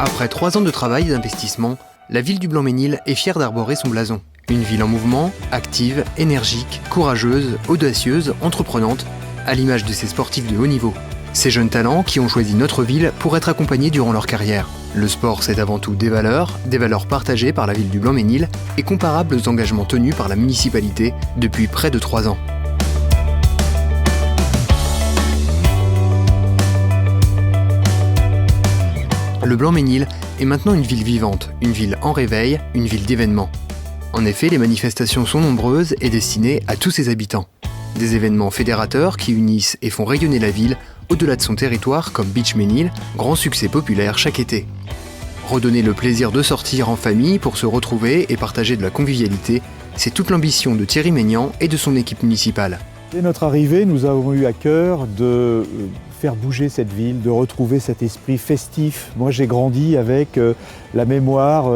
Après 3 ans de travail et d'investissement, la ville du Blanc-Mesnil est fière d'arborer son blason. Une ville en mouvement, active, énergique, courageuse, audacieuse, entreprenante, à l'image de ses sportifs de haut niveau. Ces jeunes talents qui ont choisi notre ville pour être accompagnés durant leur carrière. Le sport, c'est avant tout des valeurs partagées par la ville du Blanc-Mesnil et comparables aux engagements tenus par la municipalité depuis près de 3 ans. Le Blanc-Mesnil est maintenant une ville vivante, une ville en réveil, une ville d'événements. En effet, les manifestations sont nombreuses et destinées à tous ses habitants. Des événements fédérateurs qui unissent et font rayonner la ville au-delà de son territoire comme Beach Mesnil, grand succès populaire chaque été. Redonner le plaisir de sortir en famille pour se retrouver et partager de la convivialité, c'est toute l'ambition de Thierry Maignan et de son équipe municipale. Dès notre arrivée, nous avons eu à cœur de faire bouger cette ville, de retrouver cet esprit festif. Moi, j'ai grandi avec la mémoire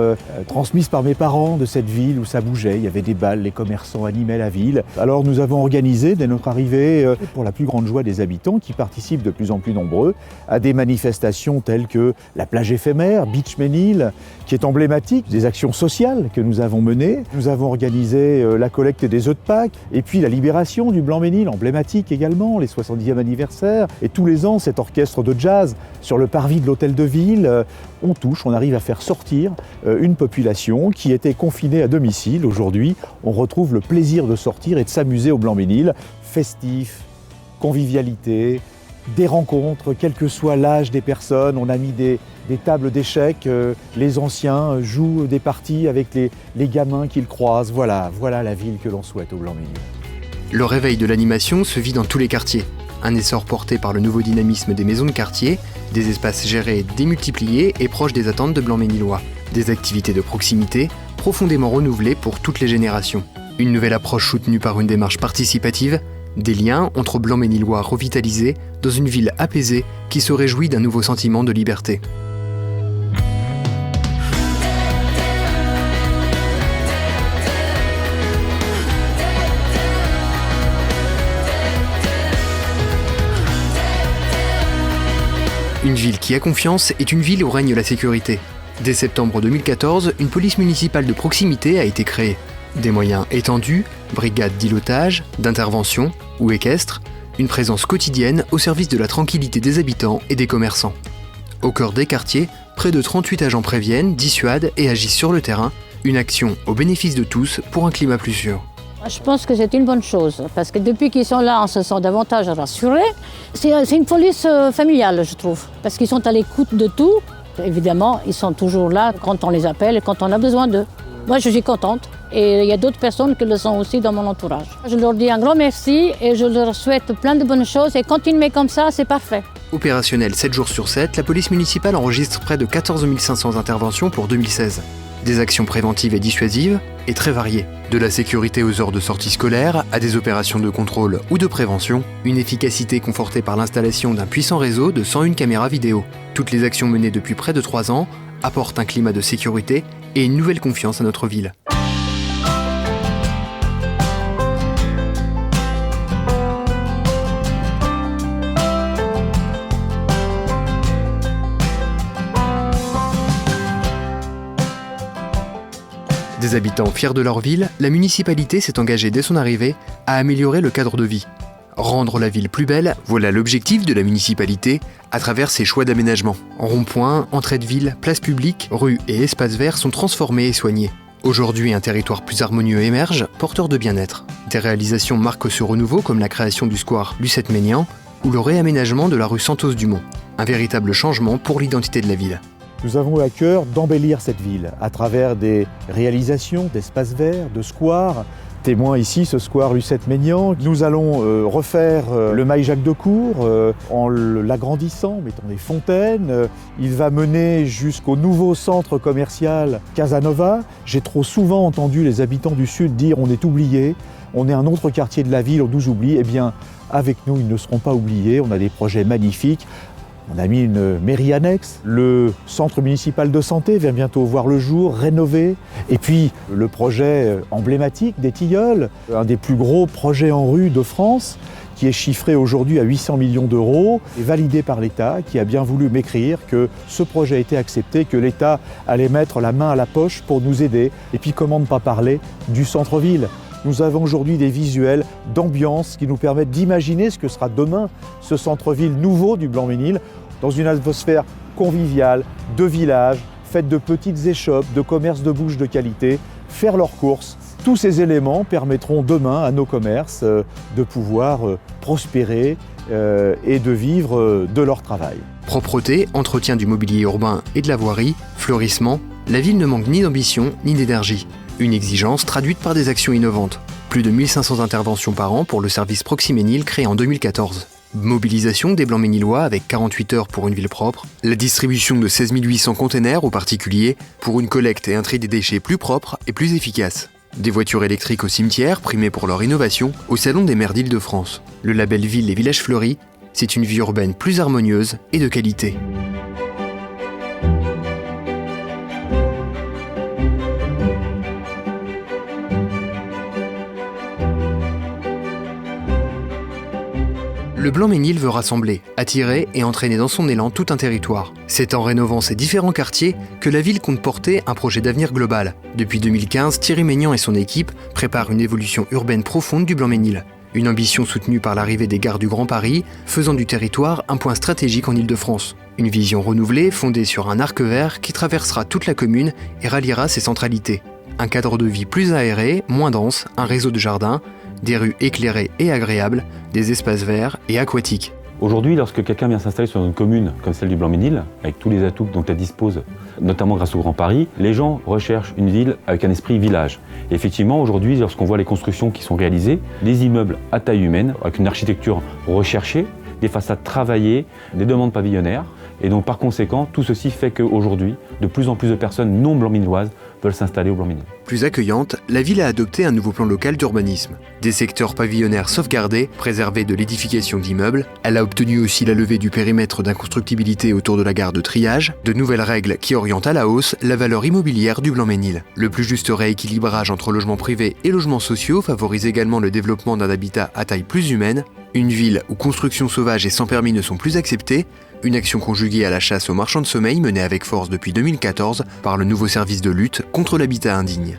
transmise par mes parents de cette ville où ça bougeait. Il y avait des bals, les commerçants animaient la ville. Alors nous avons organisé, dès notre arrivée, pour la plus grande joie des habitants qui participent de plus en plus nombreux, à des manifestations telles que la plage éphémère, Beach Mesnil, qui est emblématique des actions sociales que nous avons menées. Nous avons organisé la collecte des œufs de Pâques et puis la libération du Blanc-Mesnil, emblématique également, les 70e anniversaires. Et tous les ans, cet orchestre de jazz sur le parvis de l'hôtel de ville, on arrive à faire sortir une population qui était confinée à domicile. Aujourd'hui, on retrouve le plaisir de sortir et de s'amuser au Blanc-Mesnil. Festif, convivialité, des rencontres, quel que soit l'âge des personnes. On a mis des tables d'échecs, les anciens jouent des parties avec les gamins qu'ils croisent. Voilà la ville que l'on souhaite au Blanc-Mesnil. Le réveil de l'animation se vit dans tous les quartiers. Un essor porté par le nouveau dynamisme des maisons de quartier, des espaces gérés, démultipliés et proches des attentes de Blanc-Mesnilois. Des activités de proximité, profondément renouvelées pour toutes les générations. Une nouvelle approche soutenue par une démarche participative, des liens entre Blanc-Mesnilois revitalisés dans une ville apaisée qui se réjouit d'un nouveau sentiment de liberté. Une ville qui a confiance est une ville où règne la sécurité. Dès septembre 2014, une police municipale de proximité a été créée. Des moyens étendus, brigades d'îlotage, d'intervention ou équestres, une présence quotidienne au service de la tranquillité des habitants et des commerçants. Au cœur des quartiers, près de 38 agents préviennent, dissuadent et agissent sur le terrain, une action au bénéfice de tous pour un climat plus sûr. Je pense que c'est une bonne chose, parce que depuis qu'ils sont là, on se sent davantage rassurés. C'est une police familiale, je trouve, parce qu'ils sont à l'écoute de tout. Évidemment, ils sont toujours là quand on les appelle et quand on a besoin d'eux. Moi, je suis contente et il y a d'autres personnes qui le sont aussi dans mon entourage. Je leur dis un grand merci et je leur souhaite plein de bonnes choses et continuer comme ça, c'est parfait. Opérationnelle 7 jours sur 7, la police municipale enregistre près de 14 500 interventions pour 2016. Des actions préventives et dissuasives, et très variées. De la sécurité aux heures de sortie scolaire, à des opérations de contrôle ou de prévention, une efficacité confortée par l'installation d'un puissant réseau de 101 caméras vidéo. Toutes les actions menées depuis près de 3 ans apportent un climat de sécurité et une nouvelle confiance à notre ville. Des habitants fiers de leur ville, la municipalité s'est engagée dès son arrivée à améliorer le cadre de vie. Rendre la ville plus belle, voilà l'objectif de la municipalité à travers ses choix d'aménagement. Ronds-points, entrées de ville, places publiques, rues et espaces verts sont transformés et soignés. Aujourd'hui, un territoire plus harmonieux émerge, porteur de bien-être. Des réalisations marquent ce renouveau comme la création du square Lucette Maignan ou le réaménagement de la rue Santos-Dumont. Un véritable changement pour l'identité de la ville. Nous avons à cœur d'embellir cette ville à travers des réalisations d'espaces verts, de squares. Témoin ici, ce square Lucette Maignan. Nous allons refaire le Mail Jacques Decour en l'agrandissant, mettant des fontaines. Il va mener jusqu'au nouveau centre commercial Casanova. J'ai trop souvent entendu les habitants du Sud dire « on est oubliés, on est un autre quartier de la ville, on nous oublie ». Eh bien, avec nous, ils ne seront pas oubliés. On a des projets magnifiques. On a mis une mairie annexe, le centre municipal de santé vient bientôt voir le jour, rénové. Et puis le projet emblématique des Tilleuls, un des plus gros projets en rue de France, qui est chiffré aujourd'hui à 800 millions d'euros, et validé par l'État, qui a bien voulu m'écrire que ce projet a été accepté, que l'État allait mettre la main à la poche pour nous aider. Et puis comment ne pas parler du centre-ville ? Nous avons aujourd'hui des visuels d'ambiance qui nous permettent d'imaginer ce que sera demain ce centre-ville nouveau du Blanc-Mesnil, dans une atmosphère conviviale, de village, faite de petites échoppes, de commerces de bouche de qualité, faire leurs courses. Tous ces éléments permettront demain à nos commerces de pouvoir prospérer et de vivre de leur travail. Propreté, entretien du mobilier urbain et de la voirie, fleurissement, la ville ne manque ni d'ambition ni d'énergie. Une exigence traduite par des actions innovantes. Plus de 1500 interventions par an pour le service Proximénil créé en 2014. Mobilisation des Blancs-Mesnillois avec 48 heures pour une ville propre, la distribution de 16 800 containers aux particuliers pour une collecte et un tri des déchets plus propres et plus efficaces. Des voitures électriques au cimetière, primées pour leur innovation, au Salon des maires d'Île-de-France. Le label Ville et Villages Fleuris, c'est une vie urbaine plus harmonieuse et de qualité. Le Blanc-Mesnil veut rassembler, attirer et entraîner dans son élan tout un territoire. C'est en rénovant ces différents quartiers que la ville compte porter un projet d'avenir global. Depuis 2015, Thierry Maignan et son équipe préparent une évolution urbaine profonde du Blanc-Mesnil. Une ambition soutenue par l'arrivée des gares du Grand Paris, faisant du territoire un point stratégique en Île-de-France. Une vision renouvelée, fondée sur un arc vert qui traversera toute la commune et ralliera ses centralités. Un cadre de vie plus aéré, moins dense, un réseau de jardins, des rues éclairées et agréables, des espaces verts et aquatiques. Aujourd'hui, lorsque quelqu'un vient s'installer sur une commune comme celle du Blanc-Mesnil, avec tous les atouts dont elle dispose, notamment grâce au Grand Paris, les gens recherchent une ville avec un esprit village. Et effectivement, aujourd'hui, lorsqu'on voit les constructions qui sont réalisées, des immeubles à taille humaine, avec une architecture recherchée, des façades travaillées, des demandes pavillonnaires. Et donc par conséquent, tout ceci fait qu'aujourd'hui, de plus en plus de personnes non blanc-mesnilloises veulent s'installer au Blanc-Mesnil. Plus accueillante, la ville a adopté un nouveau plan local d'urbanisme. Des secteurs pavillonnaires sauvegardés, préservés de l'édification d'immeubles. Elle a obtenu aussi la levée du périmètre d'inconstructibilité autour de la gare de triage, de nouvelles règles qui orientent à la hausse la valeur immobilière du Blanc-Mesnil. Le plus juste rééquilibrage entre logements privés et logements sociaux favorise également le développement d'un habitat à taille plus humaine. Une ville où construction sauvage et sans permis ne sont plus acceptées. Une action conjuguée à la chasse aux marchands de sommeil menée avec force depuis 2014 par le nouveau service de lutte contre l'habitat indigne.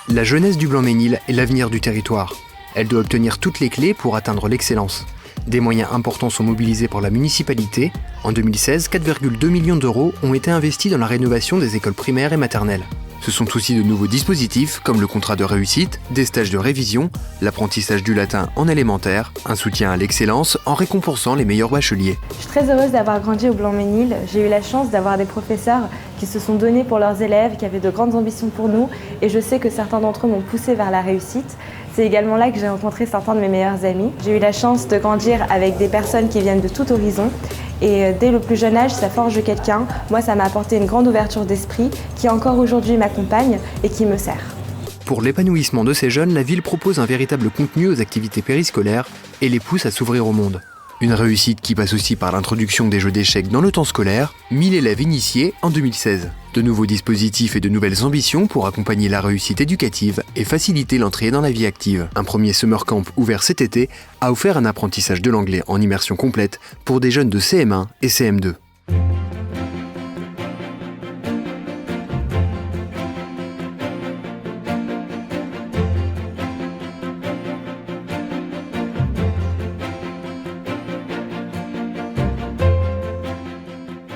La jeunesse du Blanc-Mesnil est l'avenir du territoire. Elle doit obtenir toutes les clés pour atteindre l'excellence. Des moyens importants sont mobilisés par la municipalité. En 2016, 4,2 millions d'euros ont été investis dans la rénovation des écoles primaires et maternelles. Ce sont aussi de nouveaux dispositifs comme le contrat de réussite, des stages de révision, l'apprentissage du latin en élémentaire, un soutien à l'excellence en récompensant les meilleurs bacheliers. Je suis très heureuse d'avoir grandi au Blanc-Mesnil. J'ai eu la chance d'avoir des professeurs qui se sont donnés pour leurs élèves, qui avaient de grandes ambitions pour nous, et je sais que certains d'entre eux m'ont poussé vers la réussite. C'est également là que j'ai rencontré certains de mes meilleurs amis. J'ai eu la chance de grandir avec des personnes qui viennent de tout horizon. Et dès le plus jeune âge, ça forge quelqu'un. Moi, ça m'a apporté une grande ouverture d'esprit qui encore aujourd'hui m'accompagne et qui me sert. Pour l'épanouissement de ces jeunes, la ville propose un véritable contenu aux activités périscolaires et les pousse à s'ouvrir au monde. Une réussite qui passe aussi par l'introduction des jeux d'échecs dans le temps scolaire, 1000 élèves initiés en 2016. De nouveaux dispositifs et de nouvelles ambitions pour accompagner la réussite éducative et faciliter l'entrée dans la vie active. Un premier summer camp ouvert cet été a offert un apprentissage de l'anglais en immersion complète pour des jeunes de CM1 et CM2.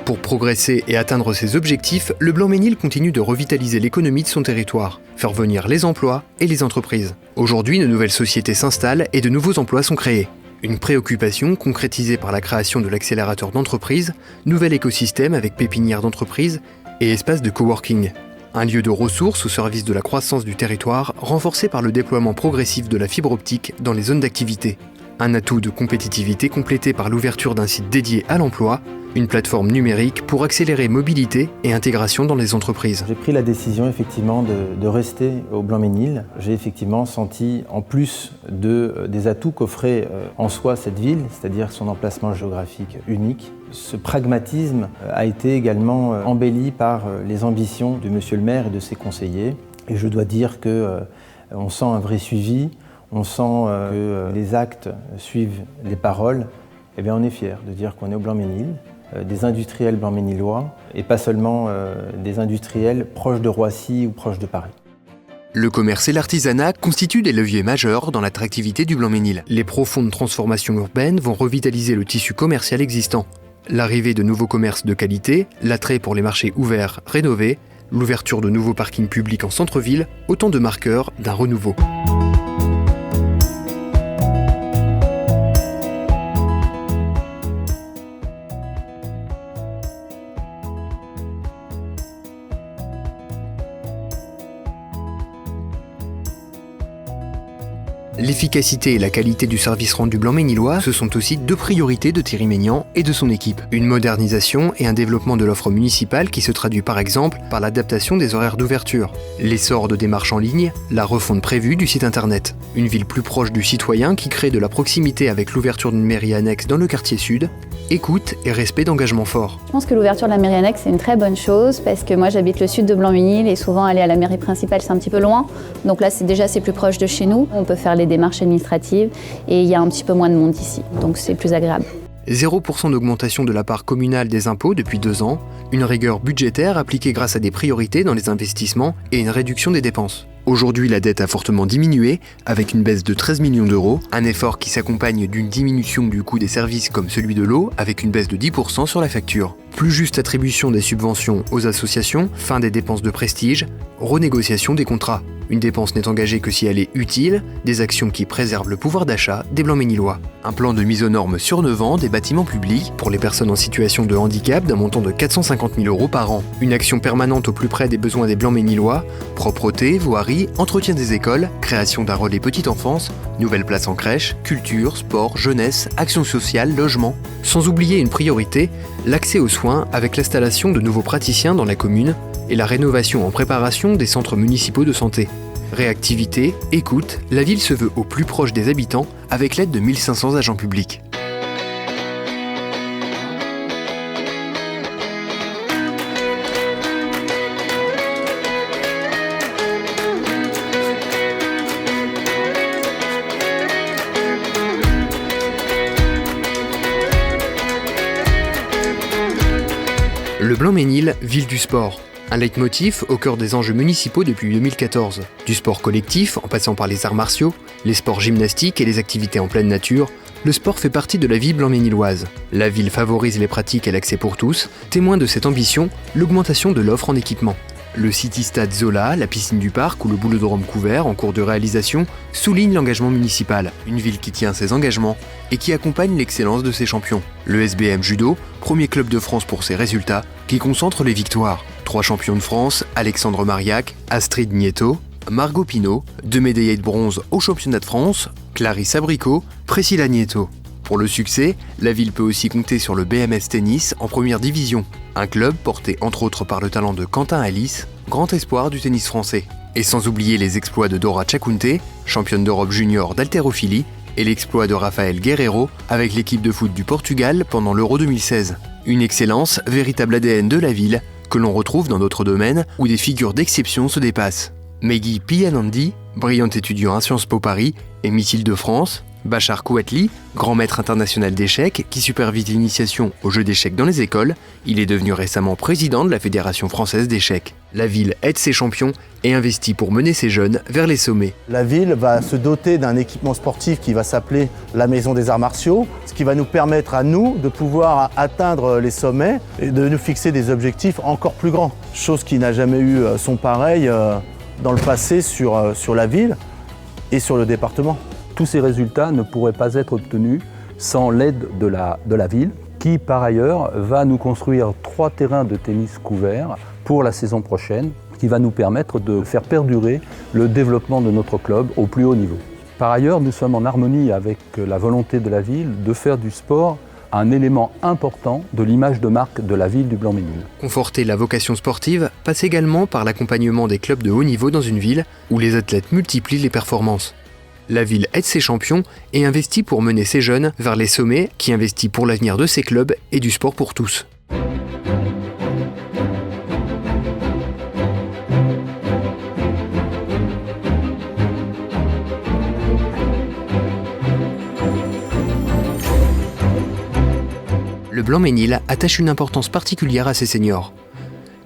Pour progresser et atteindre ses objectifs, le Blanc-Mesnil continue de revitaliser l'économie de son territoire, faire venir les emplois et les entreprises. Aujourd'hui, une nouvelle société s'installe et de nouveaux emplois sont créés. Une préoccupation concrétisée par la création de l'accélérateur d'entreprise, nouvel écosystème avec pépinière d'entreprise et espace de coworking. Un lieu de ressources au service de la croissance du territoire, renforcé par le déploiement progressif de la fibre optique dans les zones d'activité. Un atout de compétitivité complété par l'ouverture d'un site dédié à l'emploi, une plateforme numérique pour accélérer mobilité et intégration dans les entreprises. J'ai pris la décision effectivement de rester au Blanc-Mesnil. J'ai effectivement senti, en plus des atouts qu'offrait en soi cette ville, c'est-à-dire son emplacement géographique unique, ce pragmatisme a été également embelli par les ambitions de monsieur le maire et de ses conseillers. Et je dois dire qu'on sent un vrai suivi, on sent que les actes suivent les paroles. Eh bien, on est fiers de dire qu'on est au Blanc-Mesnil, des industriels blanc-mesnillois et pas seulement des industriels proches de Roissy ou proches de Paris. Le commerce et l'artisanat constituent des leviers majeurs dans l'attractivité du Blanc-Mesnil. Les profondes transformations urbaines vont revitaliser le tissu commercial existant. L'arrivée de nouveaux commerces de qualité, l'attrait pour les marchés ouverts, rénovés, l'ouverture de nouveaux parkings publics en centre-ville, autant de marqueurs d'un renouveau. L'efficacité et la qualité du service rendu blanc-mesnillois, ce sont aussi deux priorités de Thierry Maignan et de son équipe. Une modernisation et un développement de l'offre municipale qui se traduit par exemple par l'adaptation des horaires d'ouverture, l'essor de démarches en ligne, la refonte prévue du site internet. Une ville plus proche du citoyen qui crée de la proximité avec l'ouverture d'une mairie annexe dans le quartier sud, écoute et respect d'engagement fort. Je pense que l'ouverture de la mairie annexe, c'est une très bonne chose parce que moi j'habite le sud de Blanc-Mesnil et souvent aller à la mairie principale c'est un petit peu loin. Donc là c'est plus proche de chez nous. On peut faire les démarches administratives et il y a un petit peu moins de monde ici. Donc c'est plus agréable. 0% d'augmentation de la part communale des impôts depuis 2 ans, une rigueur budgétaire appliquée grâce à des priorités dans les investissements et une réduction des dépenses. Aujourd'hui, la dette a fortement diminué, avec une baisse de 13 millions d'euros, un effort qui s'accompagne d'une diminution du coût des services comme celui de l'eau, avec une baisse de 10% sur la facture. Plus juste attribution des subventions aux associations, fin des dépenses de prestige, renégociation des contrats. Une dépense n'est engagée que si elle est utile, des actions qui préservent le pouvoir d'achat des Blanc-Mesnillois. Un plan de mise aux normes sur 9 ans des bâtiments publics pour les personnes en situation de handicap d'un montant de 450 000 euros par an. Une action permanente au plus près des besoins des Blanc-Mesnillois, propreté, voirie, entretien des écoles, création d'un relais petite enfance, nouvelles places en crèche, culture, sport, jeunesse, action sociale, logement. Sans oublier une priorité, l'accès aux soins avec l'installation de nouveaux praticiens dans la commune et la rénovation en préparation des centres municipaux de santé. Réactivité, écoute, la ville se veut au plus proche des habitants avec l'aide de 1500 agents publics. Le Blanc-Mesnil, ville du sport. Un leitmotiv au cœur des enjeux municipaux depuis 2014. Du sport collectif, en passant par les arts martiaux, les sports gymnastiques et les activités en pleine nature, le sport fait partie de la vie blanc-mesnilloise. La ville favorise les pratiques et l'accès pour tous, témoin de cette ambition, l'augmentation de l'offre en équipement. Le City-Stade Zola, la piscine du parc ou le boulodrome couvert en cours de réalisation soulignent l'engagement municipal. Une ville qui tient ses engagements et qui accompagne l'excellence de ses champions. Le SBM Judo, premier club de France pour ses résultats, qui concentre les victoires. 3 champions de France, Alexandre Mariac, Astrid Nieto, Margot Pinault, 2 médaillés de bronze au championnat de France, Clarisse Abricot, Priscilla Nieto. Pour le succès, la ville peut aussi compter sur le BMS Tennis en première division, un club porté entre autres par le talent de Quentin Alice, grand espoir du tennis français. Et sans oublier les exploits de Dora Tchakounté, championne d'Europe junior d'haltérophilie, et l'exploit de Rafael Guerreiro avec l'équipe de foot du Portugal pendant l'Euro 2016. Une excellence, véritable ADN de la ville, que l'on retrouve dans d'autres domaines où des figures d'exception se dépassent. Meggy Pianandi, brillante étudiant à Sciences Po Paris et Miss Île-de-France, Bachar Kouatli, grand maître international d'échecs qui supervise l'initiation aux jeux d'échecs dans les écoles, il est devenu récemment président de la Fédération française d'échecs. La ville aide ses champions et investit pour mener ses jeunes vers les sommets. La ville va se doter d'un équipement sportif qui va s'appeler la Maison des Arts Martiaux, ce qui va nous permettre à nous de pouvoir atteindre les sommets et de nous fixer des objectifs encore plus grands. Chose qui n'a jamais eu son pareil dans le passé sur la ville et sur le département. Tous ces résultats ne pourraient pas être obtenus sans l'aide de la ville, qui par ailleurs va nous construire 3 terrains de tennis couverts pour la saison prochaine, qui va nous permettre de faire perdurer le développement de notre club au plus haut niveau. Par ailleurs, nous sommes en harmonie avec la volonté de la ville de faire du sport un élément important de l'image de marque de la ville du Blanc-Ménil. Conforter la vocation sportive passe également par l'accompagnement des clubs de haut niveau dans une ville où les athlètes multiplient les performances. La ville aide ses champions et investit pour mener ses jeunes vers les sommets, qui investit pour l'avenir de ses clubs et du sport pour tous. Le Blanc-Ménil attache une importance particulière à ses seniors.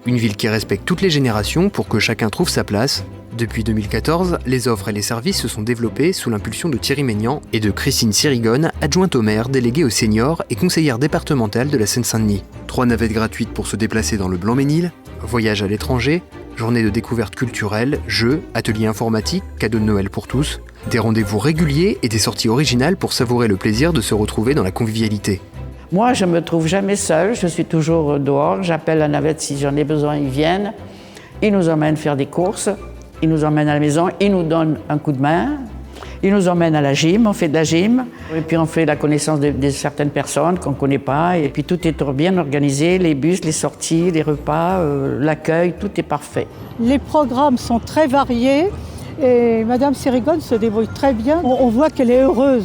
Une ville qui respecte toutes les générations pour que chacun trouve sa place. Depuis 2014, les offres et les services se sont développés sous l'impulsion de Thierry Maignan et de Christine Sirigone, adjointe au maire, déléguée aux seniors et conseillère départementale de la Seine-Saint-Denis. 3 navettes gratuites pour se déplacer dans le Blanc-Ménil, voyage à l'étranger, journée de découverte culturelle, jeux, ateliers informatiques, cadeaux de Noël pour tous, des rendez-vous réguliers et des sorties originales pour savourer le plaisir de se retrouver dans la convivialité. Moi, je ne me trouve jamais seule, je suis toujours dehors, j'appelle la navette si j'en ai besoin, ils viennent, ils nous emmènent faire des courses, ils nous emmènent à la maison, ils nous donnent un coup de main, ils nous emmènent à la gym, on fait de la gym, et puis on fait la connaissance de certaines personnes qu'on ne connaît pas, et puis tout est bien organisé, les bus, les sorties, les repas, l'accueil, tout est parfait. Les programmes sont très variés. Et Madame Sirigone se débrouille très bien. On voit qu'elle est heureuse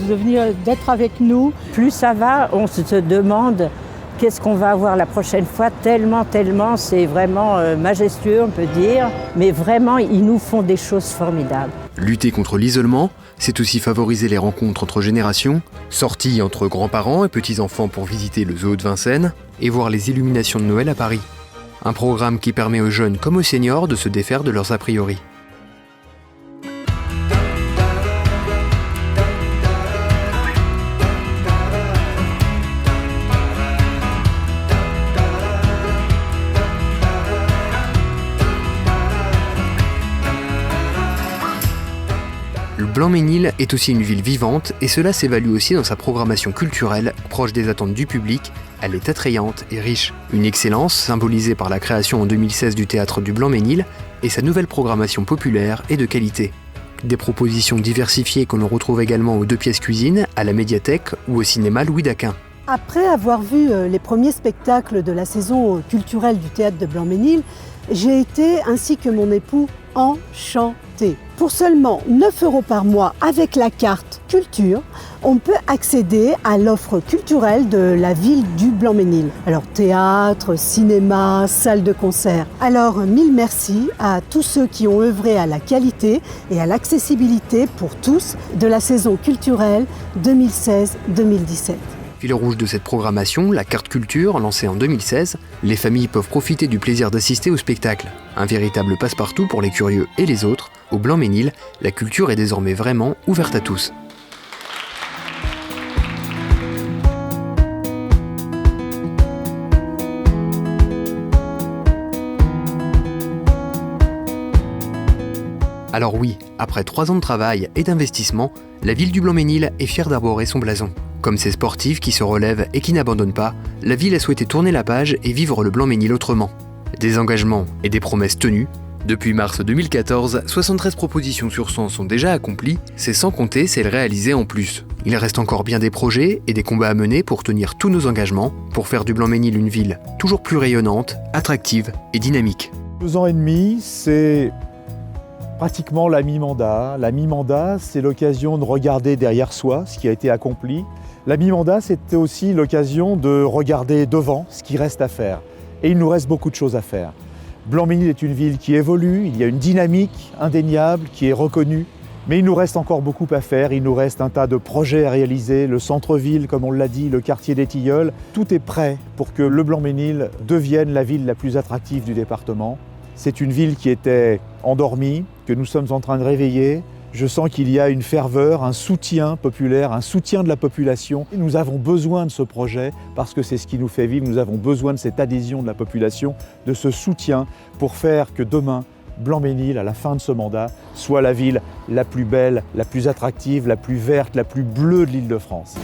d'être avec nous. Plus ça va, on se demande qu'est-ce qu'on va avoir la prochaine fois. Tellement, c'est vraiment majestueux, on peut dire. Mais vraiment, ils nous font des choses formidables. Lutter contre l'isolement, c'est aussi favoriser les rencontres entre générations, sorties entre grands-parents et petits-enfants pour visiter le zoo de Vincennes et voir les illuminations de Noël à Paris. Un programme qui permet aux jeunes comme aux seniors de se défaire de leurs a priori. Le Blanc-Ménil est aussi une ville vivante et cela s'évalue aussi dans sa programmation culturelle, proche des attentes du public. Elle est attrayante et riche. Une excellence symbolisée par la création en 2016 du théâtre du Blanc-Ménil et sa nouvelle programmation populaire et de qualité. Des propositions diversifiées que l'on retrouve également aux 2 pièces cuisine, à la médiathèque ou au cinéma Louis Daquin. Après avoir vu les premiers spectacles de la saison culturelle du théâtre de Blanc-Ménil, j'ai été, ainsi que mon époux, enchantés. Pour seulement 9 € par mois avec la carte culture, on peut accéder à l'offre culturelle de la ville du Blanc-Ménil. Alors théâtre, cinéma, salle de concert. Alors mille merci à tous ceux qui ont œuvré à la qualité et à l'accessibilité pour tous de la saison culturelle 2016-2017. Fil rouge de cette programmation, la carte culture, lancée en 2016, les familles peuvent profiter du plaisir d'assister au spectacle. Un véritable passe-partout pour les curieux et les autres. Au Blanc-Ménil, la culture est désormais vraiment ouverte à tous. Alors oui, après 3 ans de travail et d'investissement, la ville du Blanc-Ménil est fière d'arborer son blason. Comme ces sportifs qui se relèvent et qui n'abandonnent pas, la ville a souhaité tourner la page et vivre le Blanc-Ménil autrement. Des engagements et des promesses tenues. Depuis mars 2014, 73 propositions sur 100 sont déjà accomplies, c'est sans compter celles réalisées en plus. Il reste encore bien des projets et des combats à mener pour tenir tous nos engagements, pour faire du Blanc-Ménil une ville toujours plus rayonnante, attractive et dynamique. 2 ans et demi, c'est pratiquement la mi-mandat. La mi-mandat, c'est l'occasion de regarder derrière soi ce qui a été accompli. La mi-mandat, c'était aussi l'occasion de regarder devant ce qui reste à faire. Et il nous reste beaucoup de choses à faire. Blanc-Ménil est une ville qui évolue, il y a une dynamique indéniable qui est reconnue. Mais il nous reste encore beaucoup à faire, il nous reste un tas de projets à réaliser. Le centre-ville, comme on l'a dit, le quartier des Tilleuls, tout est prêt pour que le Blanc-Ménil devienne la ville la plus attractive du département. C'est une ville qui était endormie, que nous sommes en train de réveiller. Je sens qu'il y a une ferveur, un soutien populaire, un soutien de la population. Et nous avons besoin de ce projet parce que c'est ce qui nous fait vivre. Nous avons besoin de cette adhésion de la population, de ce soutien pour faire que demain, Blanc-Ménil, à la fin de ce mandat, soit la ville la plus belle, la plus attractive, la plus verte, la plus bleue de l'Île-de-France.